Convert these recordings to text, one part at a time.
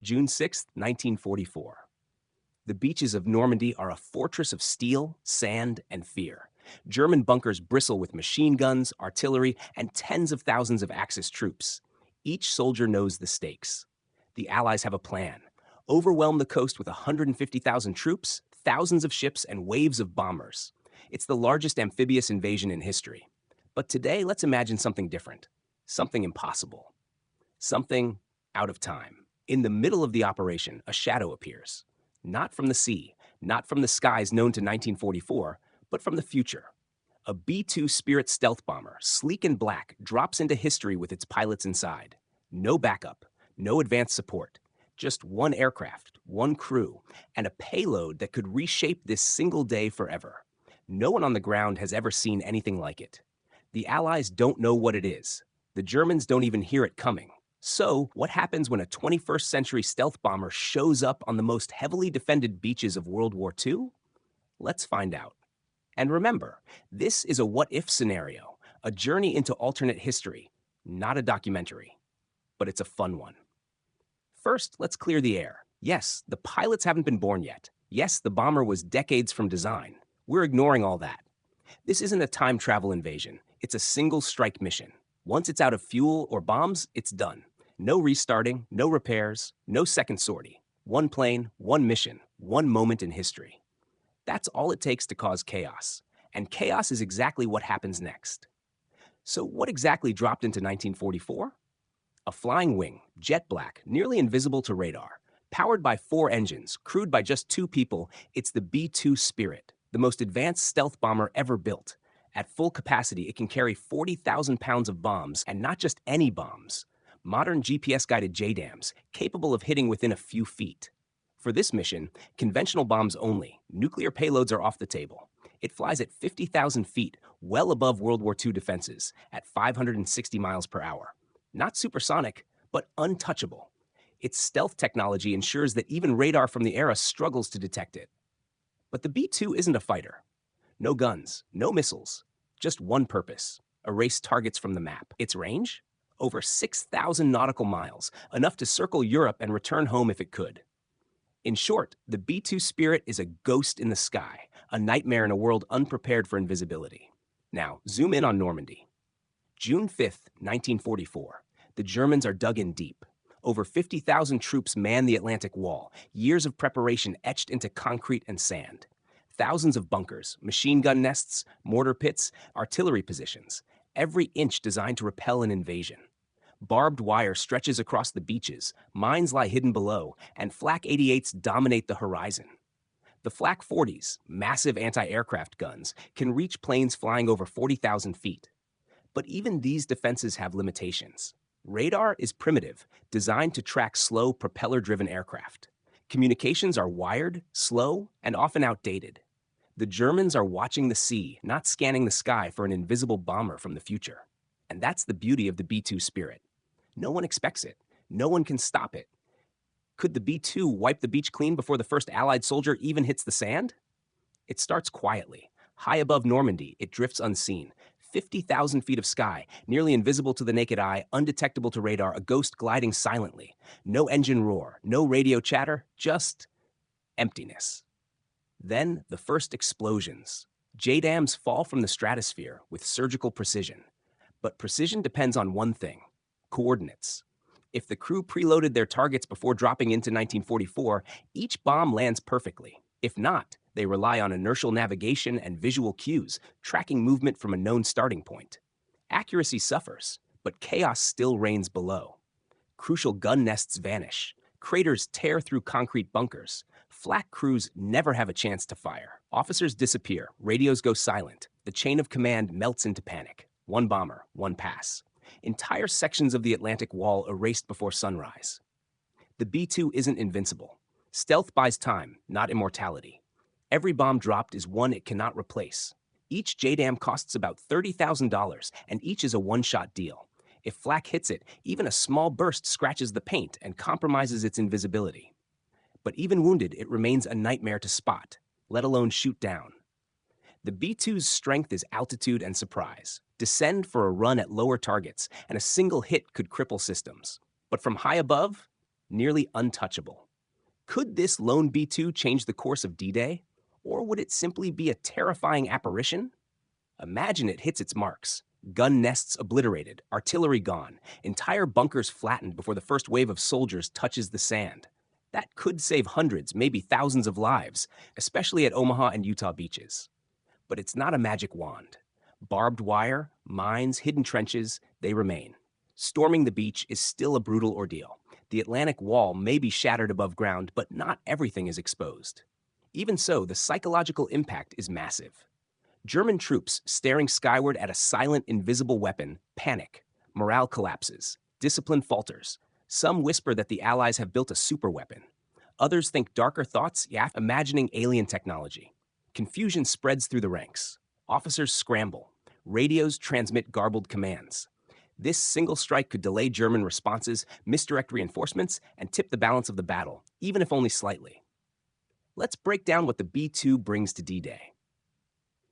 June 6, 1944. The beaches of Normandy are a fortress of steel, sand, and fear. German bunkers bristle with machine guns, artillery, and tens of thousands of Axis troops. Each soldier knows the stakes. The Allies have a plan. Overwhelm the coast with 150,000 troops, thousands of ships, and waves of bombers. It's the largest amphibious invasion in history. But today, let's imagine something different. Something impossible. Something out of time. In the middle of the operation, a shadow appears. Not from the sea, not from the skies known to 1944, but from the future. A B-2 Spirit stealth bomber, sleek and black, drops into history with its pilots inside. No backup, no advanced support. Just one aircraft, one crew, and a payload that could reshape this single day forever. No one on the ground has ever seen anything like it. The Allies don't know what it is. The Germans don't even hear it coming. So, what happens when a 21st century stealth bomber shows up on the most heavily defended beaches of World War II? Let's find out. And remember, this is a what-if scenario, a journey into alternate history, not a documentary. But it's a fun one. First, let's clear the air. Yes, the pilots haven't been born yet. Yes, the bomber was decades from design. We're ignoring all that. This isn't a time travel invasion. It's a single strike mission. Once it's out of fuel or bombs, it's done. No restarting, no repairs, no second sortie. One plane, one mission, one moment in history. That's all it takes to cause chaos. And chaos is exactly what happens next. So what exactly dropped into 1944? A flying wing, jet black, nearly invisible to radar. Powered by 4 engines, crewed by just 2 people, it's the B-2 Spirit, the most advanced stealth bomber ever built. At full capacity, it can carry 40,000 pounds of bombs, and not just any bombs. Modern GPS-guided JDAMs, capable of hitting within a few feet. For this mission, conventional bombs only. Nuclear payloads are off the table. It flies at 50,000 feet, well above World War II defenses, at 560 miles per hour. Not supersonic, but untouchable. Its stealth technology ensures that even radar from the era struggles to detect it. But the B-2 isn't a fighter. No guns, no missiles, just one purpose: erase targets from the map. Its range? Over 6,000 nautical miles, enough to circle Europe and return home if it could. In short, the B-2 Spirit is a ghost in the sky, a nightmare in a world unprepared for invisibility. Now, zoom in on Normandy. June 5th, 1944. The Germans are dug in deep. Over 50,000 troops man the Atlantic Wall, years of preparation etched into concrete and sand. Thousands of bunkers, machine gun nests, mortar pits, artillery positions, every inch designed to repel an invasion. Barbed wire stretches across the beaches, mines lie hidden below, and Flak 88s dominate the horizon. The Flak 40s, massive anti-aircraft guns, can reach planes flying over 40,000 feet. But even these defenses have limitations. Radar is primitive, designed to track slow, propeller-driven aircraft. Communications are wired, slow, and often outdated. The Germans are watching the sea, not scanning the sky for an invisible bomber from the future. And that's the beauty of the B-2 Spirit. No one expects it. No one can stop it. Could the B-2 wipe the beach clean before the first Allied soldier even hits the sand? It starts quietly. High above Normandy, it drifts unseen. 50,000 feet of sky, nearly invisible to the naked eye, undetectable to radar, a ghost gliding silently. No engine roar, no radio chatter, just emptiness. Then the first explosions. JDAMs fall from the stratosphere with surgical precision. But precision depends on one thing: coordinates. If the crew preloaded their targets before dropping into 1944, each bomb lands perfectly. If not, they rely on inertial navigation and visual cues, tracking movement from a known starting point. Accuracy suffers, but chaos still reigns below. Crucial gun nests vanish. Craters tear through concrete bunkers. Flak crews never have a chance to fire. Officers disappear. Radios go silent. The chain of command melts into panic. One bomber, one pass. Entire sections of the Atlantic Wall erased before sunrise. The B-2 isn't invincible. Stealth buys time, not immortality. Every bomb dropped is one it cannot replace. Each JDAM costs about $30,000, and each is a one-shot deal. If Flak hits it, even a small burst scratches the paint and compromises its invisibility. But even wounded, it remains a nightmare to spot, let alone shoot down. The B-2's strength is altitude and surprise. Descend for a run at lower targets, and a single hit could cripple systems. But from high above, nearly untouchable. Could this lone B-2 change the course of D-Day? Or would it simply be a terrifying apparition? Imagine it hits its marks. Gun nests obliterated, artillery gone, entire bunkers flattened before the first wave of soldiers touches the sand. That could save hundreds, maybe thousands of lives, especially at Omaha and Utah beaches. But it's not a magic wand. Barbed wire, mines, hidden trenches, they remain. Storming the beach is still a brutal ordeal. The Atlantic wall may be shattered above ground, but not everything is exposed. Even so, the psychological impact is massive. German troops staring skyward at a silent, invisible weapon panic. Morale collapses. Discipline falters. Some whisper that the Allies have built a superweapon. Others think darker thoughts, imagining alien technology. Confusion spreads through the ranks. Officers scramble. Radios transmit garbled commands. This single strike could delay German responses, misdirect reinforcements, and tip the balance of the battle, even if only slightly. Let's break down what the B-2 brings to D-Day.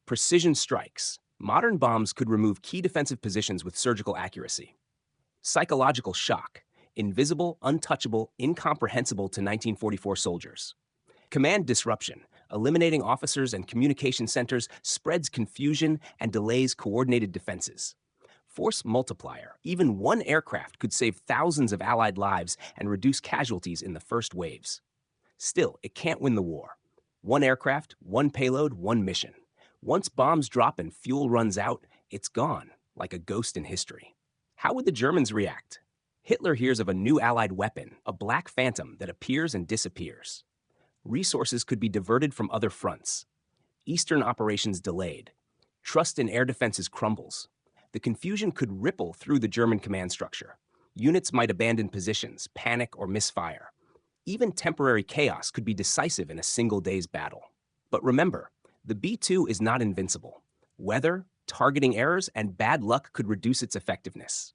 Precision strikes. Modern bombs could remove key defensive positions with surgical accuracy. Psychological shock. Invisible, untouchable, incomprehensible to 1944 soldiers. Command disruption. Eliminating officers and communication centers spreads confusion and delays coordinated defenses. Force multiplier. Even one aircraft could save thousands of Allied lives and reduce casualties in the first waves. Still, it can't win the war. One aircraft, one payload, one mission. Once bombs drop and fuel runs out, it's gone, like a ghost in history. How would the Germans react? Hitler hears of a new Allied weapon, a black phantom that appears and disappears. Resources could be diverted from other fronts. Eastern operations delayed. Trust in air defenses crumbles. The confusion could ripple through the German command structure. Units might abandon positions, panic, or misfire. Even temporary chaos could be decisive in a single day's battle. But remember, the B-2 is not invincible. Weather, targeting errors, and bad luck could reduce its effectiveness.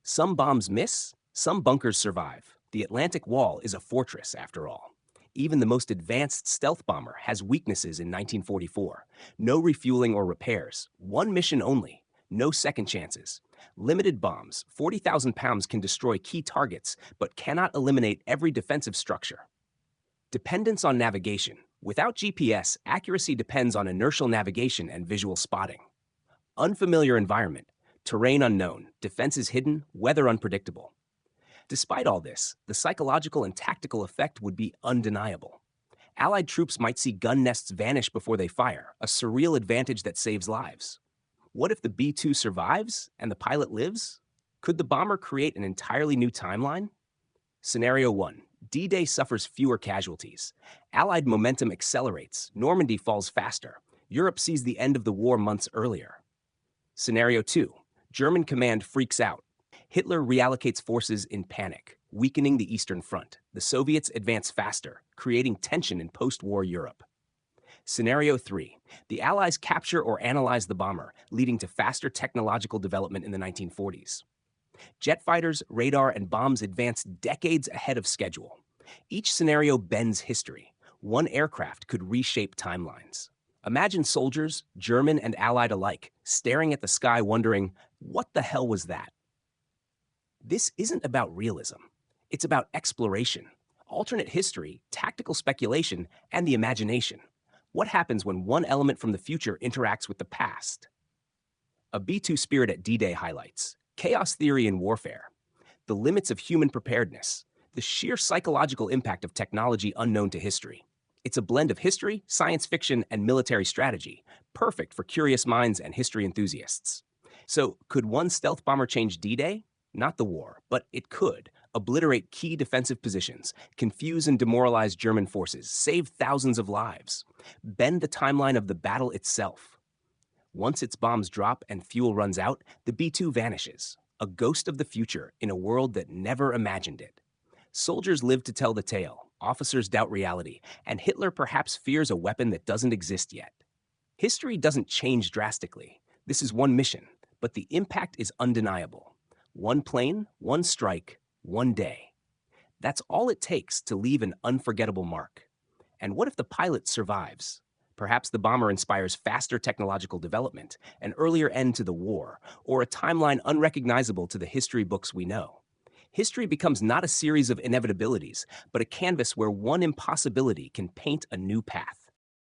Some bombs miss, some bunkers survive. The Atlantic Wall is a fortress, after all. Even the most advanced stealth bomber has weaknesses in 1944. No refueling or repairs. One mission only. No second chances. Limited bombs, 40,000 pounds, can destroy key targets, but cannot eliminate every defensive structure. Dependence on navigation. Without GPS, accuracy depends on inertial navigation and visual spotting. Unfamiliar environment. Terrain unknown. Defenses hidden. Weather unpredictable. Despite all this, the psychological and tactical effect would be undeniable. Allied troops might see gun nests vanish before they fire, a surreal advantage that saves lives. What if the B-2 survives and the pilot lives? Could the bomber create an entirely new timeline? Scenario 1. D-Day suffers fewer casualties. Allied momentum accelerates. Normandy falls faster. Europe sees the end of the war months earlier. Scenario 2. German command freaks out. Hitler reallocates forces in panic, weakening the Eastern Front. The Soviets advance faster, creating tension in post-war Europe. Scenario 3. The Allies capture or analyze the bomber, leading to faster technological development in the 1940s. Jet fighters, radar, and bombs advance decades ahead of schedule. Each scenario bends history. One aircraft could reshape timelines. Imagine soldiers, German and Allied alike, staring at the sky wondering, what the hell was that? This isn't about realism. It's about exploration, alternate history, tactical speculation, and the imagination. What happens when one element from the future interacts with the past? A B-2 spirit at D-Day highlights chaos theory in warfare, the limits of human preparedness, the sheer psychological impact of technology unknown to history. It's a blend of history, science fiction, and military strategy, perfect for curious minds and history enthusiasts. So, could one stealth bomber change D-Day? Not the war, but it could obliterate key defensive positions, confuse and demoralize German forces, save thousands of lives, bend the timeline of the battle itself. Once its bombs drop and fuel runs out, the B-2 vanishes, a ghost of the future in a world that never imagined it. Soldiers live to tell the tale, officers doubt reality, and Hitler perhaps fears a weapon that doesn't exist yet. History doesn't change drastically. This is one mission, but the impact is undeniable. One plane, one strike, one day. That's all it takes to leave an unforgettable mark. And what if the pilot survives? Perhaps the bomber inspires faster technological development, an earlier end to the war, or a timeline unrecognizable to the history books we know. History becomes not a series of inevitabilities, but a canvas where one impossibility can paint a new path.